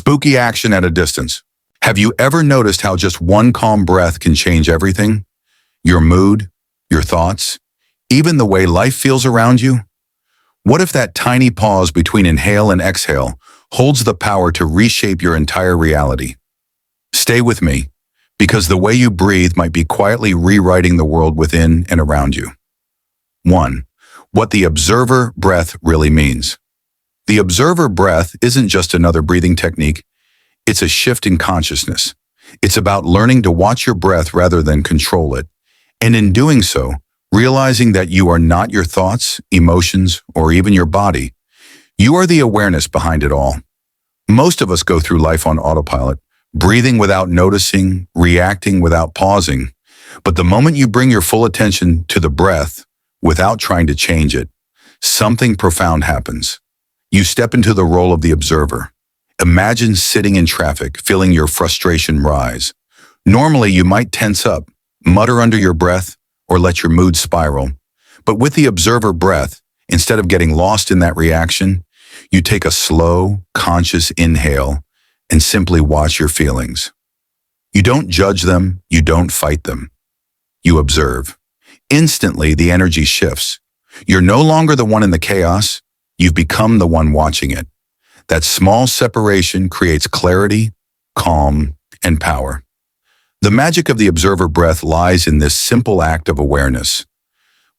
Spooky action at a distance. Have you ever noticed how just one calm breath can change everything? Your mood, your thoughts, even the way life feels around you? What if that tiny pause between inhale and exhale holds the power to reshape your entire reality? Stay with me, because the way you breathe might be quietly rewriting the world within and around you. 1. What the observer breath really means. The observer breath isn't just another breathing technique, it's a shift in consciousness. It's about learning to watch your breath rather than control it, and in doing so, realizing that you are not your thoughts, emotions, or even your body. You are the awareness behind it all. Most of us go through life on autopilot, breathing without noticing, reacting without pausing. But the moment you bring your full attention to the breath, without trying to change it, something profound happens. You step into the role of the observer. Imagine sitting in traffic, feeling your frustration rise. Normally, you might tense up, mutter under your breath, or let your mood spiral. But with the observer breath, instead of getting lost in that reaction, you take a slow, conscious inhale and simply watch your feelings. You don't judge them, you don't fight them. You observe. Instantly, the energy shifts. You're no longer the one in the chaos, you've become the one watching it. That small separation creates clarity, calm, and power. The magic of the observer breath lies in this simple act of awareness.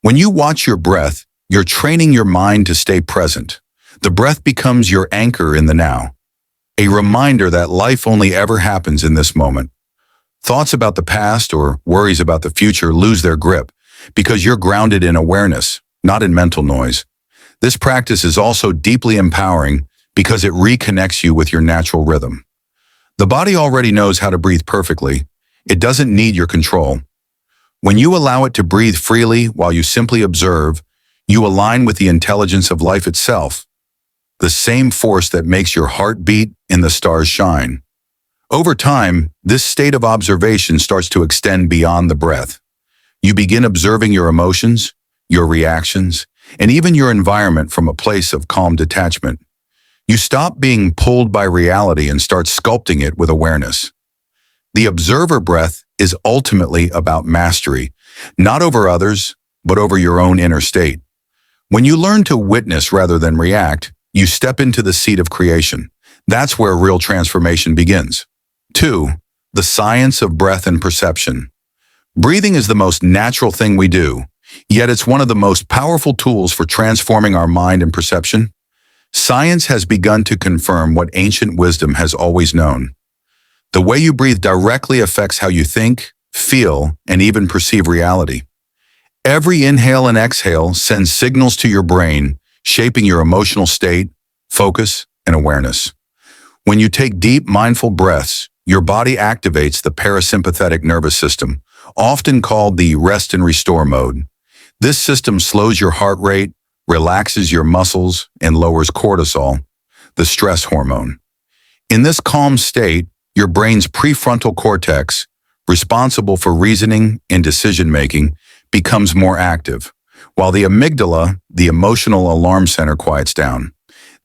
When you watch your breath, you're training your mind to stay present. The breath becomes your anchor in the now, a reminder that life only ever happens in this moment. Thoughts about the past or worries about the future lose their grip because you're grounded in awareness, not in mental noise. This practice is also deeply empowering because it reconnects you with your natural rhythm. The body already knows how to breathe perfectly. It doesn't need your control. When you allow it to breathe freely while you simply observe, you align with the intelligence of life itself, the same force that makes your heart beat and the stars shine. Over time, this state of observation starts to extend beyond the breath. You begin observing your emotions, your reactions, and even your environment from a place of calm detachment. You stop being pulled by reality and start sculpting it with awareness. The observer breath is ultimately about mastery, not over others, but over your own inner state. When you learn to witness rather than react, you step into the seat of creation. That's where real transformation begins. 2. The science of breath and perception. Breathing is the most natural thing we do, yet it's one of the most powerful tools for transforming our mind and perception. Science has begun to confirm what ancient wisdom has always known. The way you breathe directly affects how you think, feel, and even perceive reality. Every inhale and exhale sends signals to your brain, shaping your emotional state, focus, and awareness. When you take deep, mindful breaths, your body activates the parasympathetic nervous system, often called the rest and restore mode. This system slows your heart rate, relaxes your muscles, and lowers cortisol, the stress hormone. In this calm state, your brain's prefrontal cortex, responsible for reasoning and decision-making, becomes more active, while the amygdala, the emotional alarm center, quiets down.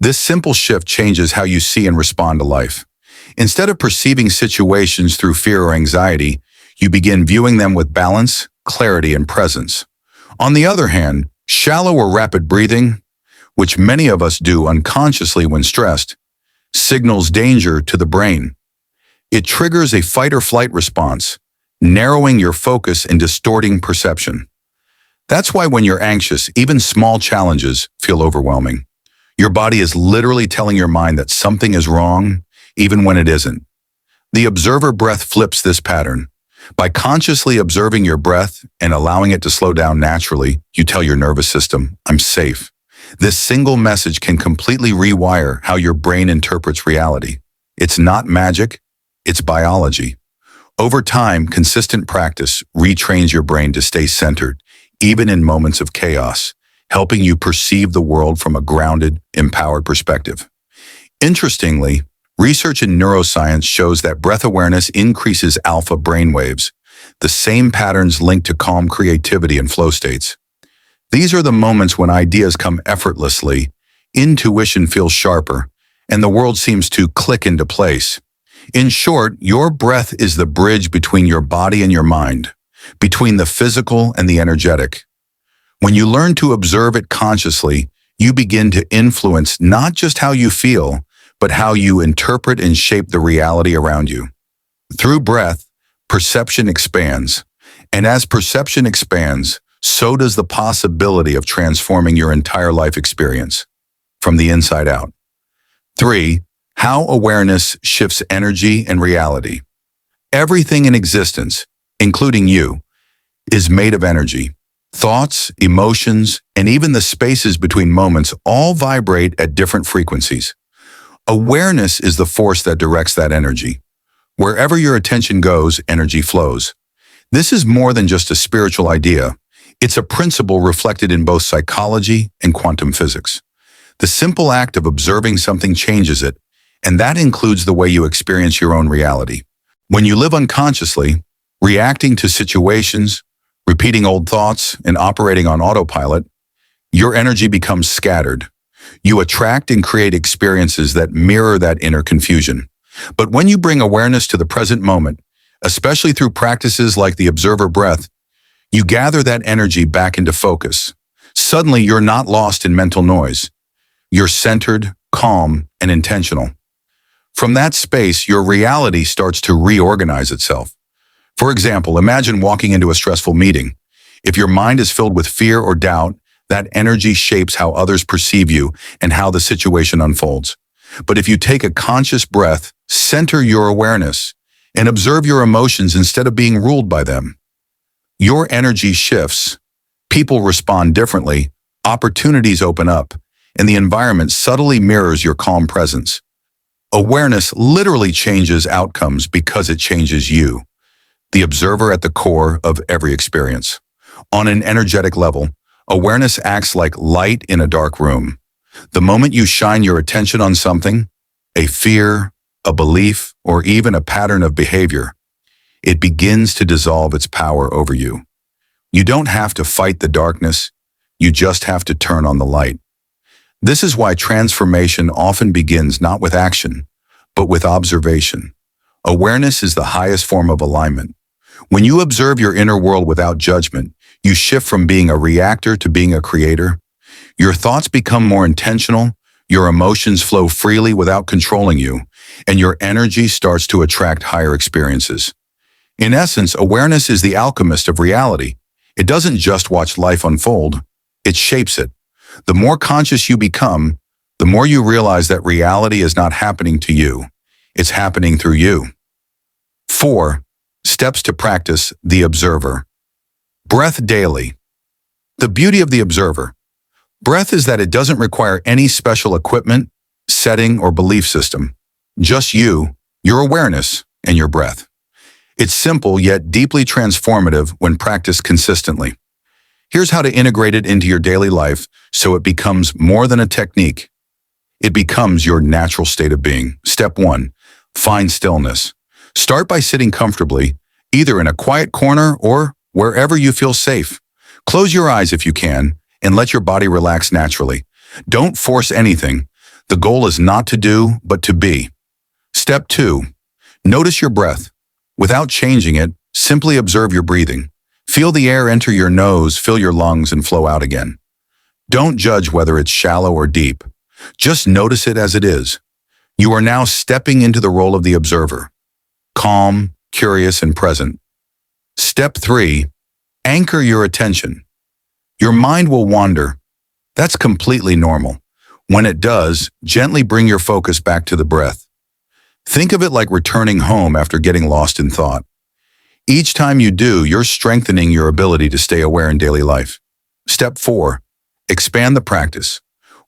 This simple shift changes how you see and respond to life. Instead of perceiving situations through fear or anxiety, you begin viewing them with balance, clarity, and presence. On the other hand, shallow or rapid breathing, which many of us do unconsciously when stressed, signals danger to the brain. It triggers a fight-or-flight response, narrowing your focus and distorting perception. That's why when you're anxious, even small challenges feel overwhelming. Your body is literally telling your mind that something is wrong, even when it isn't. The observer breath flips this pattern. By consciously observing your breath and allowing it to slow down naturally, you tell your nervous system, "I'm safe." This single message can completely rewire how your brain interprets reality. It's not magic, it's biology. Over time, consistent practice retrains your brain to stay centered, even in moments of chaos, helping you perceive the world from a grounded, empowered perspective. Interestingly, research in neuroscience shows that breath awareness increases alpha brainwaves, the same patterns linked to calm creativity and flow states. These are the moments when ideas come effortlessly, intuition feels sharper, and the world seems to click into place. In short, your breath is the bridge between your body and your mind, between the physical and the energetic. When you learn to observe it consciously, you begin to influence not just how you feel, but how you interpret and shape the reality around you. Through breath, perception expands. And as perception expands, so does the possibility of transforming your entire life experience from the inside out. 3. How awareness shifts energy and reality. Everything in existence, including you, is made of energy. Thoughts, emotions, and even the spaces between moments all vibrate at different frequencies. Awareness is the force that directs that energy. Wherever your attention goes, energy flows. This is more than just a spiritual idea. It's a principle reflected in both psychology and quantum physics. The simple act of observing something changes it, and that includes the way you experience your own reality. When you live unconsciously, reacting to situations, repeating old thoughts, and operating on autopilot, your energy becomes scattered. You attract and create experiences that mirror that inner confusion. But when you bring awareness to the present moment, especially through practices like the observer breath, you gather that energy back into focus. Suddenly, you're not lost in mental noise. You're centered, calm, and intentional. From that space, your reality starts to reorganize itself. For example, imagine walking into a stressful meeting. If your mind is filled with fear or doubt, that energy shapes how others perceive you and how the situation unfolds. But if you take a conscious breath, center your awareness, and observe your emotions instead of being ruled by them, your energy shifts, people respond differently, opportunities open up, and the environment subtly mirrors your calm presence. Awareness literally changes outcomes because it changes you, the observer at the core of every experience. On an energetic level, awareness acts like light in a dark room. The moment you shine your attention on something, a fear, a belief, or even a pattern of behavior, it begins to dissolve its power over you. You don't have to fight the darkness, you just have to turn on the light. This is why transformation often begins not with action, but with observation. Awareness is the highest form of alignment. When you observe your inner world without judgment, you shift from being a reactor to being a creator. Your thoughts become more intentional, your emotions flow freely without controlling you, and your energy starts to attract higher experiences. In essence, awareness is the alchemist of reality. It doesn't just watch life unfold, it shapes it. The more conscious you become, the more you realize that reality is not happening to you, it's happening through you. 4. Steps to practice the observer. Breath daily. The beauty of the observer. Breath is that it doesn't require any special equipment, setting, or belief system. Just you, your awareness, and your breath. It's simple yet deeply transformative when practiced consistently. Here's how to integrate it into your daily life so it becomes more than a technique. It becomes your natural state of being. Step 1. Find stillness. Start by sitting comfortably, either in a quiet corner or wherever you feel safe. Close your eyes if you can, and let your body relax naturally. Don't force anything. The goal is not to do, but to be. Step 2. Notice your breath. Without changing it, simply observe your breathing. Feel the air enter your nose, fill your lungs, and flow out again. Don't judge whether it's shallow or deep. Just notice it as it is. You are now stepping into the role of the observer. Calm, curious, and present. Step 3. Anchor your attention. Your mind will wander. That's completely normal. When it does, gently bring your focus back to the breath. Think of it like returning home after getting lost in thought. Each time you do, you're strengthening your ability to stay aware in daily life. Step 4. Expand the practice.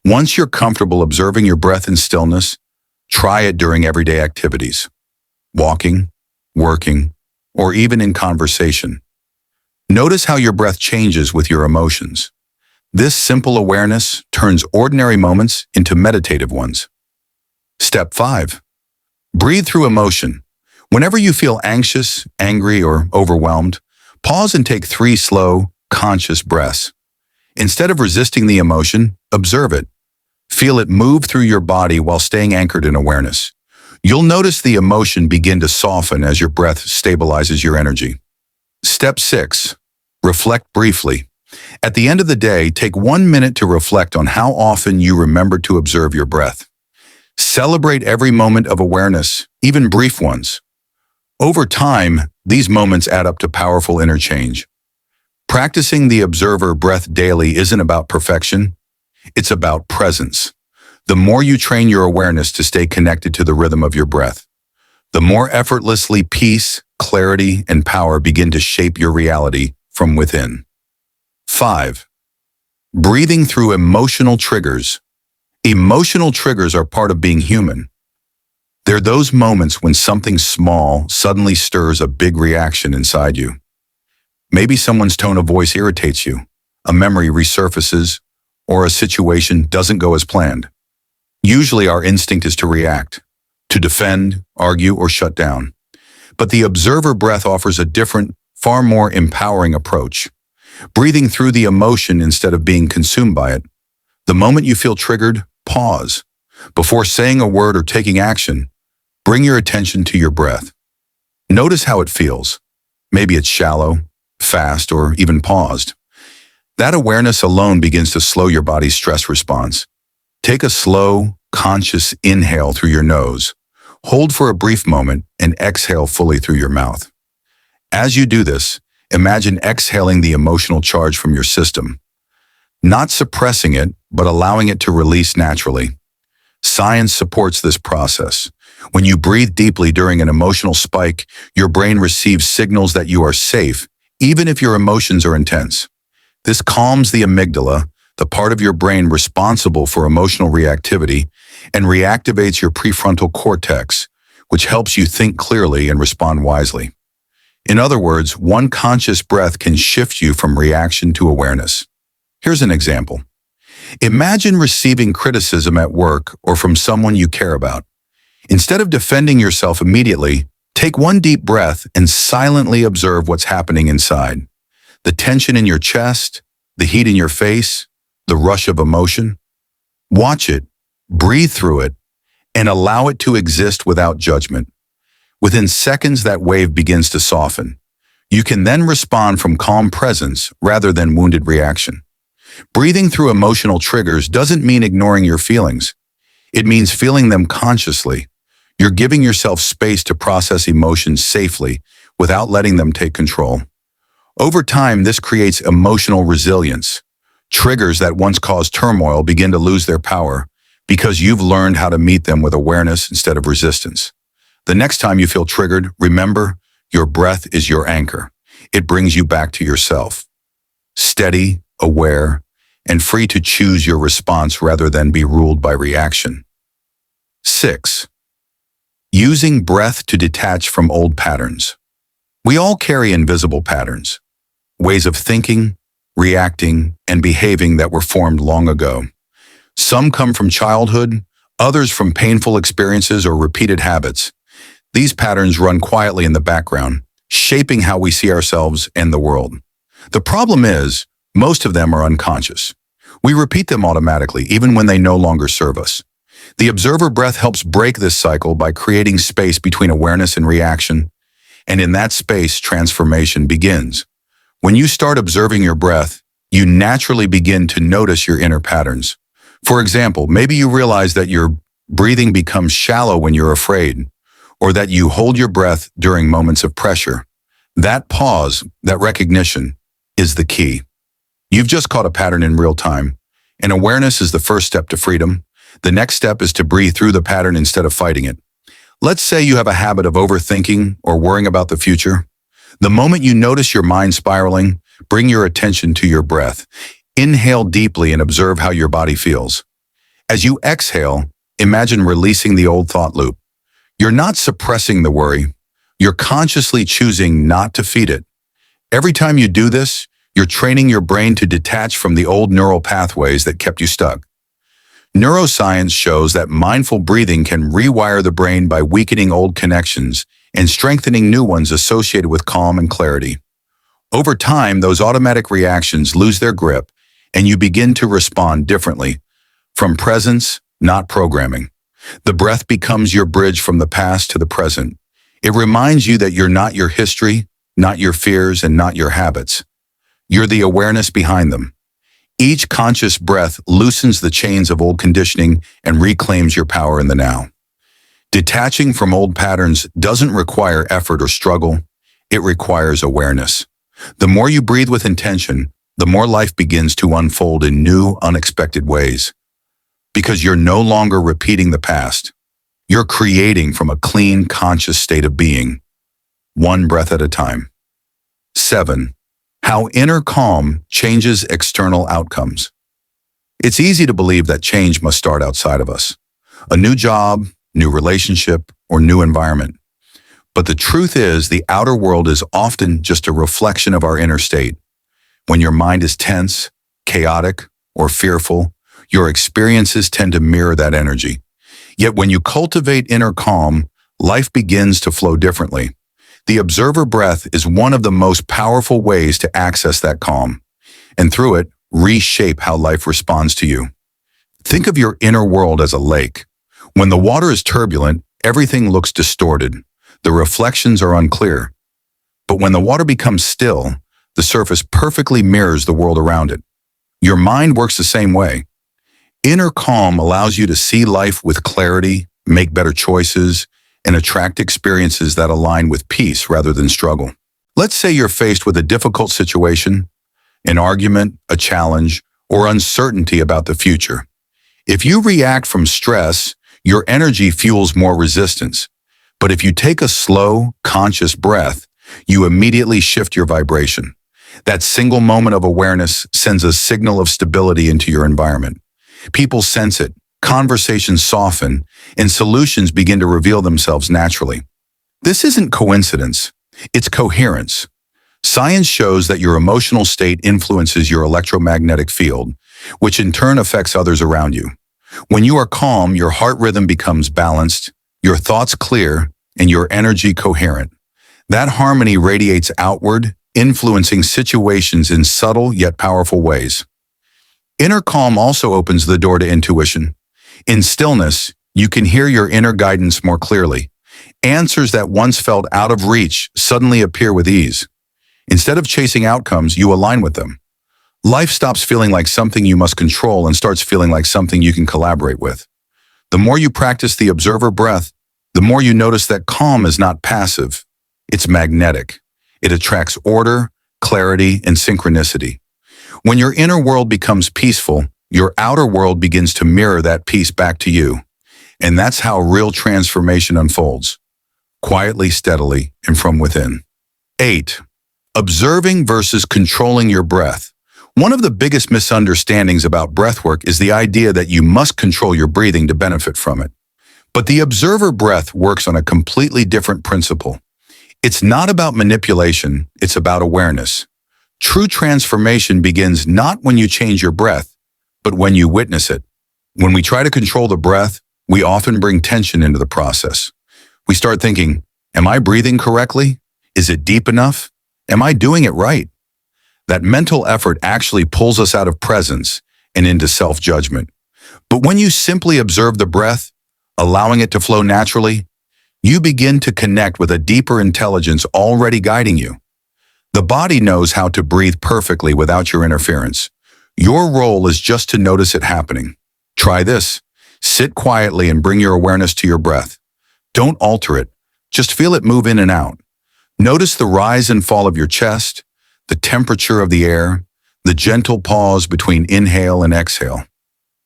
Once you're comfortable observing your breath in stillness, try it during everyday activities. Walking, working, or even in conversation. Notice how your breath changes with your emotions. This simple awareness turns ordinary moments into meditative ones. Step 5. Breathe through emotion. Whenever you feel anxious, angry, or overwhelmed, pause and take 3 slow, conscious breaths. Instead of resisting the emotion, observe it. Feel it move through your body while staying anchored in awareness. You'll notice the emotion begin to soften as your breath stabilizes your energy. Step 6. Reflect briefly. At the end of the day, take 1 minute to reflect on how often you remember to observe your breath. Celebrate every moment of awareness, even brief ones. Over time, these moments add up to powerful inner change. Practicing the observer breath daily isn't about perfection, it's about presence. The more you train your awareness to stay connected to the rhythm of your breath, the more effortlessly peace, clarity, and power begin to shape your reality from within. 5. Breathing through emotional triggers. Emotional triggers are part of being human. They're those moments when something small suddenly stirs a big reaction inside you. Maybe someone's tone of voice irritates you, a memory resurfaces, or a situation doesn't go as planned. Usually our instinct is to react, to defend, argue, or shut down. But the observer breath offers a different, far more empowering approach. Breathing through the emotion instead of being consumed by it. The moment you feel triggered, pause. Before saying a word or taking action, bring your attention to your breath. Notice how it feels. Maybe it's shallow, fast, or even paused. That awareness alone begins to slow your body's stress response. Take a slow, conscious inhale through your nose. Hold for a brief moment and exhale fully through your mouth. As you do this, imagine exhaling the emotional charge from your system. Not suppressing it, but allowing it to release naturally. Science supports this process. When you breathe deeply during an emotional spike, your brain receives signals that you are safe, even if your emotions are intense. This calms the amygdala, the part of your brain responsible for emotional reactivity, and reactivates your prefrontal cortex, which helps you think clearly and respond wisely. In other words, one conscious breath can shift you from reaction to awareness. Here's an example. Imagine receiving criticism at work or from someone you care about. Instead of defending yourself immediately, take one deep breath and silently observe what's happening inside. The tension in your chest, the heat in your face, the rush of emotion. Watch it, breathe through it, and allow it to exist without judgment. Within seconds, that wave begins to soften. You can then respond from calm presence rather than wounded reaction. Breathing through emotional triggers doesn't mean ignoring your feelings. It means feeling them consciously. You're giving yourself space to process emotions safely without letting them take control. Over time, this creates emotional resilience. Triggers that once caused turmoil begin to lose their power because you've learned how to meet them with awareness instead of resistance. The next time you feel triggered, remember, your breath is your anchor. It brings you back to yourself. Steady, aware, and free to choose your response rather than be ruled by reaction. 6. Using breath to detach from old patterns. We all carry invisible patterns, ways of thinking, reacting, and behaving that were formed long ago. Some come from childhood, others from painful experiences or repeated habits. These patterns run quietly in the background, shaping how we see ourselves and the world. The problem is, most of them are unconscious. We repeat them automatically, even when they no longer serve us. The observer breath helps break this cycle by creating space between awareness and reaction, and in that space, transformation begins. When you start observing your breath, you naturally begin to notice your inner patterns. For example, maybe you realize that your breathing becomes shallow when you're afraid, or that you hold your breath during moments of pressure. That pause, that recognition, is the key. You've just caught a pattern in real time, and awareness is the first step to freedom. The next step is to breathe through the pattern instead of fighting it. Let's say you have a habit of overthinking or worrying about the future. The moment you notice your mind spiraling, bring your attention to your breath. Inhale deeply and observe how your body feels. As you exhale, imagine releasing the old thought loop. You're not suppressing the worry. You're consciously choosing not to feed it. Every time you do this, you're training your brain to detach from the old neural pathways that kept you stuck. Neuroscience shows that mindful breathing can rewire the brain by weakening old connections and strengthening new ones associated with calm and clarity. Over time, those automatic reactions lose their grip, and you begin to respond differently, From presence, not programming. The breath becomes your bridge from the past to the present. It reminds you that you're not your history, not your fears, and not your habits. You're the awareness behind them. Each conscious breath loosens the chains of old conditioning and reclaims your power in the now. Detaching from old patterns doesn't require effort or struggle. It requires awareness. The more you breathe with intention, the more life begins to unfold in new, unexpected ways. Because you're no longer repeating the past. You're creating from a clean, conscious state of being, one breath at a time. 7. How inner calm changes external outcomes. It's easy to believe that change must start outside of us. A new job, new relationship, or new environment. But the truth is, the outer world is often just a reflection of our inner state. When your mind is tense, chaotic, or fearful, your experiences tend to mirror that energy. Yet when you cultivate inner calm, life begins to flow differently. The observer breath is one of the most powerful ways to access that calm, and through it, reshape how life responds to you. Think of your inner world as a lake. When the water is turbulent, everything looks distorted. The reflections are unclear. But when the water becomes still, the surface perfectly mirrors the world around it. Your mind works the same way. Inner calm allows you to see life with clarity, make better choices, and attract experiences that align with peace rather than struggle. Let's say you're faced with a difficult situation, an argument, a challenge, or uncertainty about the future. If you react from stress, your energy fuels more resistance. But if you take a slow, conscious breath, you immediately shift your vibration. That single moment of awareness sends a signal of stability into your environment. People sense it, conversations soften, and solutions begin to reveal themselves naturally. This isn't coincidence, it's coherence. Science shows that your emotional state influences your electromagnetic field, which in turn affects others around you. When you are calm, your heart rhythm becomes balanced, your thoughts clear, and your energy coherent. That harmony radiates outward, influencing situations in subtle yet powerful ways. Inner calm also opens the door to intuition. In stillness, you can hear your inner guidance more clearly. Answers that once felt out of reach suddenly appear with ease. Instead of chasing outcomes, you align with them. Life stops feeling like something you must control and starts feeling like something you can collaborate with. The more you practice the observer breath, the more you notice that calm is not passive. It's magnetic. It attracts order, clarity, and synchronicity. When your inner world becomes peaceful, your outer world begins to mirror that peace back to you. And that's how real transformation unfolds. Quietly, steadily, and from within. 8. Observing versus controlling your breath. One of the biggest misunderstandings about breathwork is the idea that you must control your breathing to benefit from it. But the observer breath works on a completely different principle. It's not about manipulation, it's about awareness. True transformation begins not when you change your breath, but when you witness it. When we try to control the breath, we often bring tension into the process. We start thinking, am I breathing correctly? Is it deep enough? Am I doing it right? That mental effort actually pulls us out of presence and into self-judgment. But when you simply observe the breath, allowing it to flow naturally, you begin to connect with a deeper intelligence already guiding you. The body knows how to breathe perfectly without your interference. Your role is just to notice it happening. Try this. Sit quietly and bring your awareness to your breath. Don't alter it. Just feel it move in and out. Notice the rise and fall of your chest, the temperature of the air, the gentle pause between inhale and exhale.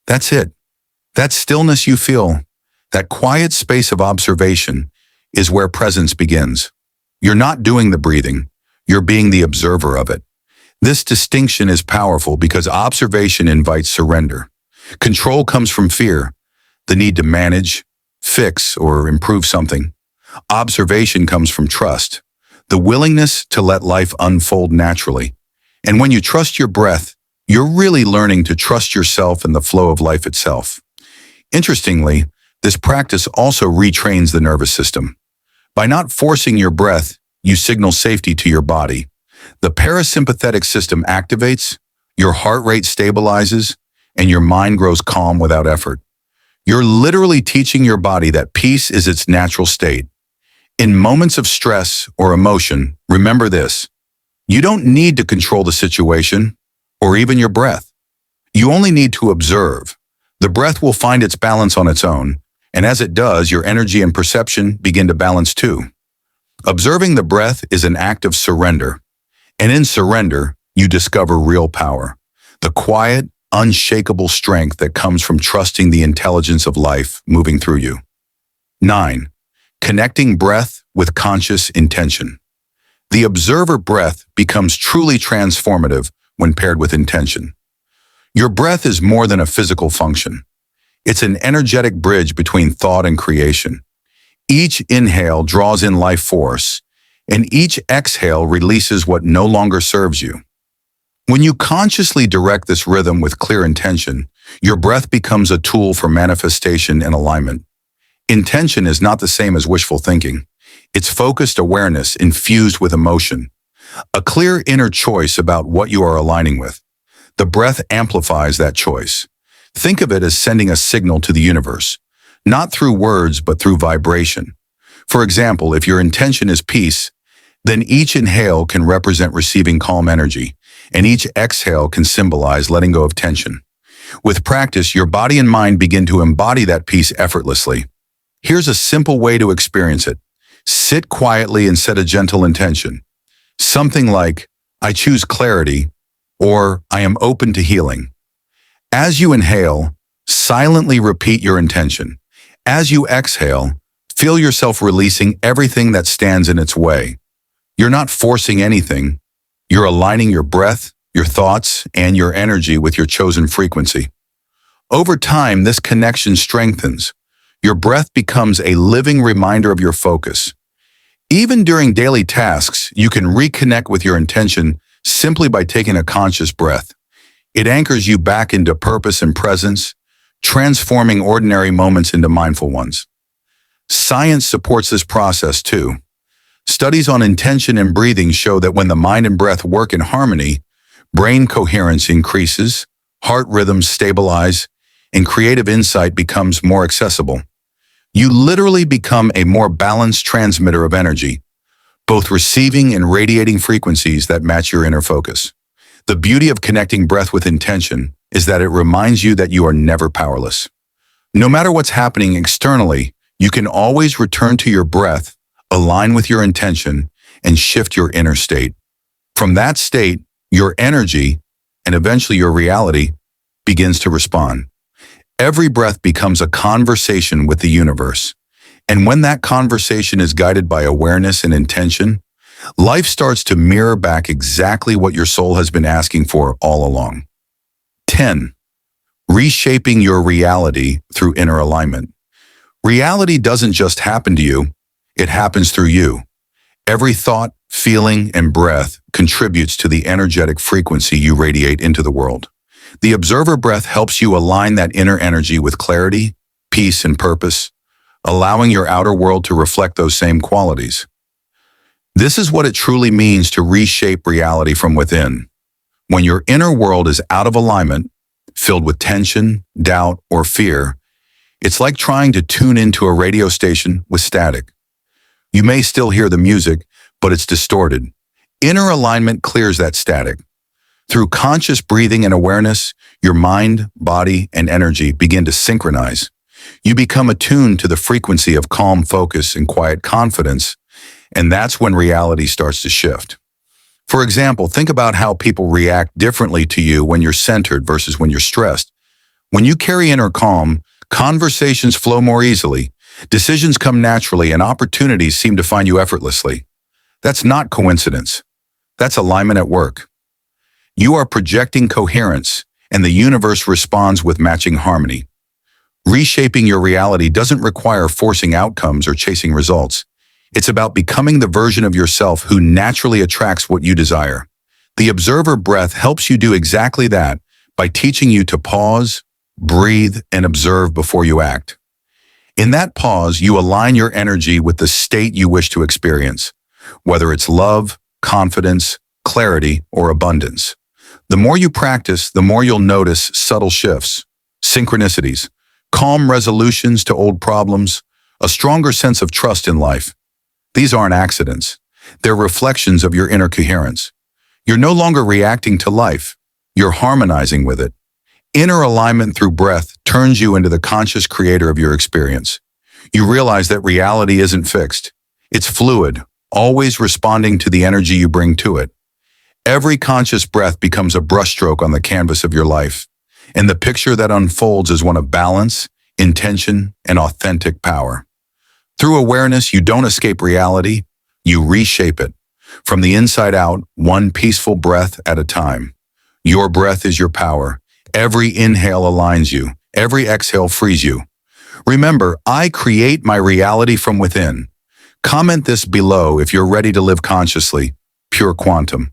That's it. That stillness you feel, that quiet space of observation, is where presence begins. You're not doing the breathing. You're being the observer of it. This distinction is powerful because observation invites surrender. Control comes from fear, the need to manage, fix, or improve something. Observation comes from trust, the willingness to let life unfold naturally. And when you trust your breath, you're really learning to trust yourself and the flow of life itself. Interestingly, this practice also retrains the nervous system. By not forcing your breath, you signal safety to your body. The parasympathetic system activates, your heart rate stabilizes, and your mind grows calm without effort. You're literally teaching your body that peace is its natural state. In moments of stress or emotion, remember this: you don't need to control the situation or even your breath. You only need to observe. The breath will find its balance on its own, and as it does, your energy and perception begin to balance too. Observing the breath is an act of surrender, and in surrender, you discover real power, the quiet, unshakable strength that comes from trusting the intelligence of life moving through you. 9. Connecting breath with conscious intention. The observer breath becomes truly transformative when paired with intention. Your breath is more than a physical function. It's an energetic bridge between thought and creation. Each inhale draws in life force, and each exhale releases what no longer serves you. When you consciously direct this rhythm with clear intention, your breath becomes a tool for manifestation and alignment. Intention is not the same as wishful thinking. It's focused awareness infused with emotion, a clear inner choice about what you are aligning with. The breath amplifies that choice. Think of it as sending a signal to the universe, not through words but through vibration. For example, if your intention is peace, then each inhale can represent receiving calm energy, and each exhale can symbolize letting go of tension. With practice, your body and mind begin to embody that peace effortlessly. Here's a simple way to experience it. Sit quietly and set a gentle intention. Something like, I choose clarity, or I am open to healing. As you inhale, silently repeat your intention. As you exhale, feel yourself releasing everything that stands in its way. You're not forcing anything. You're aligning your breath, your thoughts, and your energy with your chosen frequency. Over time, this connection strengthens. Your breath becomes a living reminder of your focus. Even during daily tasks, you can reconnect with your intention simply by taking a conscious breath. It anchors you back into purpose and presence, transforming ordinary moments into mindful ones. Science supports this process too. Studies on intention and breathing show that when the mind and breath work in harmony, brain coherence increases, heart rhythms stabilize, and creative insight becomes more accessible. You literally become a more balanced transmitter of energy, both receiving and radiating frequencies that match your inner focus. The beauty of connecting breath with intention is that it reminds you that you are never powerless. No matter what's happening externally, you can always return to your breath, align with your intention, and shift your inner state. From that state, your energy, and eventually your reality, begins to respond. Every breath becomes a conversation with the universe. And when that conversation is guided by awareness and intention, life starts to mirror back exactly what your soul has been asking for all along. 10. Reshaping your reality through inner alignment. Reality doesn't just happen to you, it happens through you. Every thought, feeling, and breath contributes to the energetic frequency you radiate into the world. The observer breath helps you align that inner energy with clarity, peace, and purpose, allowing your outer world to reflect those same qualities. This is what it truly means to reshape reality from within. When your inner world is out of alignment, filled with tension, doubt, or fear, it's like trying to tune into a radio station with static. You may still hear the music, but it's distorted. Inner alignment clears that static. Through conscious breathing and awareness, your mind, body, and energy begin to synchronize. You become attuned to the frequency of calm focus and quiet confidence, and that's when reality starts to shift. For example, think about how people react differently to you when you're centered versus when you're stressed. When you carry inner calm, conversations flow more easily, decisions come naturally, and opportunities seem to find you effortlessly. That's not coincidence. That's alignment at work. You are projecting coherence, and the universe responds with matching harmony. Reshaping your reality doesn't require forcing outcomes or chasing results. It's about becoming the version of yourself who naturally attracts what you desire. The observer breath helps you do exactly that by teaching you to pause, breathe, and observe before you act. In that pause, you align your energy with the state you wish to experience, whether it's love, confidence, clarity, or abundance. The more you practice, the more you'll notice subtle shifts, synchronicities, calm resolutions to old problems, a stronger sense of trust in life. These aren't accidents. They're reflections of your inner coherence. You're no longer reacting to life. You're harmonizing with it. Inner alignment through breath turns you into the conscious creator of your experience. You realize that reality isn't fixed. It's fluid, always responding to the energy you bring to it. Every conscious breath becomes a brushstroke on the canvas of your life, and the picture that unfolds is one of balance, intention, and authentic power. Through awareness, you don't escape reality, you reshape it. From the inside out, one peaceful breath at a time. Your breath is your power. Every inhale aligns you. Every exhale frees you. Remember, I create my reality from within. Comment this below if you're ready to live consciously. Pure Quantum.